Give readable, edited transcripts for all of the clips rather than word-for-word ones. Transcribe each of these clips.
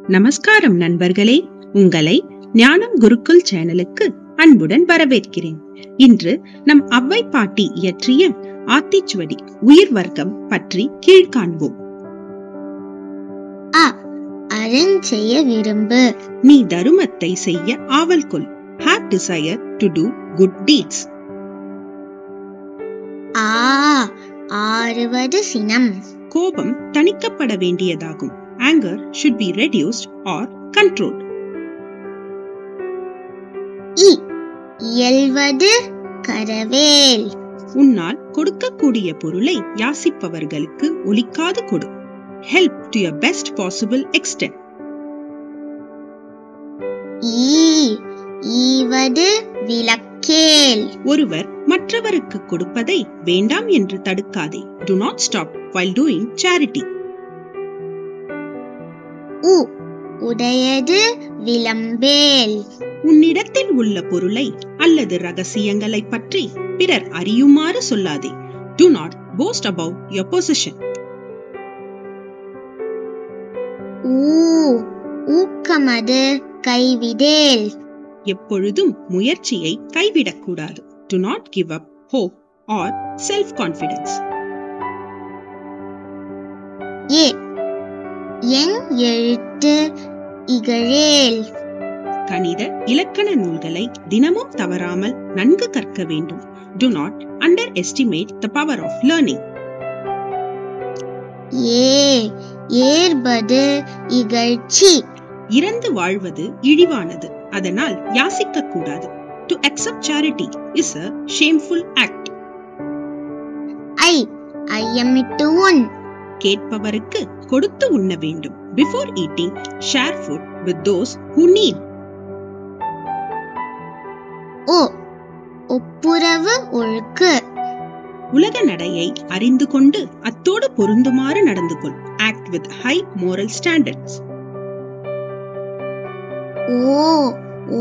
நமஸ்காரம் நண்பர்களே, உங்களை ஞானம் குருக்குல் சேனலுக்கு அன்புடன் வரவேற்கிறேன். இன்று நம் அவ்வை பாட்டி இயற்றிய ஆத்திச்சுவடி உயிர் வர்க்கம் பற்றி கீழ்காண்போம். அறஞ்செய்ய விரும்பு, நீ தருமத்தை செய்ய ஆவல் கொள். Have desire to do good deeds. ஆறுவது சினம், கோபம் தணிக்கப்பட வேண்டியதாகும். Anger should be reduced or controlled. இயல்வது கரவேல், உன்னால் கொடுக்கக்கூடிய பொருளை யாசிப்பவர்களுக்கு ஒலிக்காது கொடு. Help to your best possible extent. ஈவது விலக்கேல், ஒருவர் மற்றவருக்கு கொடுப்பதை வேண்டாம் என்று தடுக்காதே. Do not stop while doing charity. உடையது விளம்பேல், உன்னிடத்தில் உள்ள பொருளை அல்லது ரகசியங்களை பற்றி பிறர் அறியுமாறு சொல்லாதே. Do not boast about your possession. ஊக்கமது கைவிடேல், எப்பொழுதும் முயற்சியை கைவிடக்கூடாது. Do not give up hope or self-confidence. என் எழுத்து இகழேல், கணித இலக்கண நூல்களை தினமும் தவறாமல் நன்கு கற்க வேண்டும். Do not underestimate the power of learning. ஏற்பது இகழ்ச்சி, இறந்து வாழ்வது இழிவானது, அதனால் யாசிக்க கூடாது. To accept charity is a shameful act. ஐயமிட்டு உண், கேட்பவருக்கு கொடுத்து உண்ண வேண்டும். Before eating, share food with those who need. ஒப்புரவு ஒழுக்கு, உலக நடையை அறிந்து கொண்டு அத்தோடு பொருந்துமாறு நடந்து கொள். Act with high moral standards.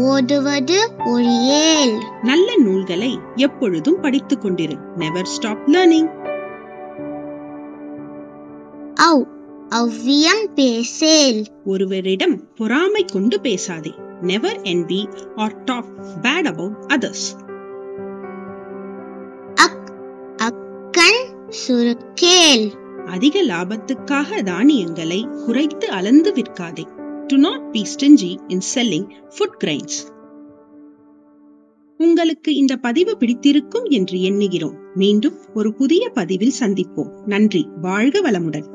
ஓதுவது ஒழியேல், நல்ல நூல்களை எப்பொழுதும் படித்துக் கொண்டிரு. Never stop learning. அவ்வியம் பேசேல், ஒருவரிடம் பொறாமை கொண்டு பேசாதே. Never envy or talk bad about others. அக்கண் சுருக்கேல், அதிக லாபத்துக்காக தானியங்களை குறைத்து அளந்து விற்காதே. Do not be stingy in selling food grains. உங்களுக்கு இந்த பதிவு பிடித்திருக்கும் என்று எண்ணுகிறோம். மீண்டும் ஒரு புதிய பதிவில் சந்திப்போம். நன்றி. வாழ்க வளமுடன்.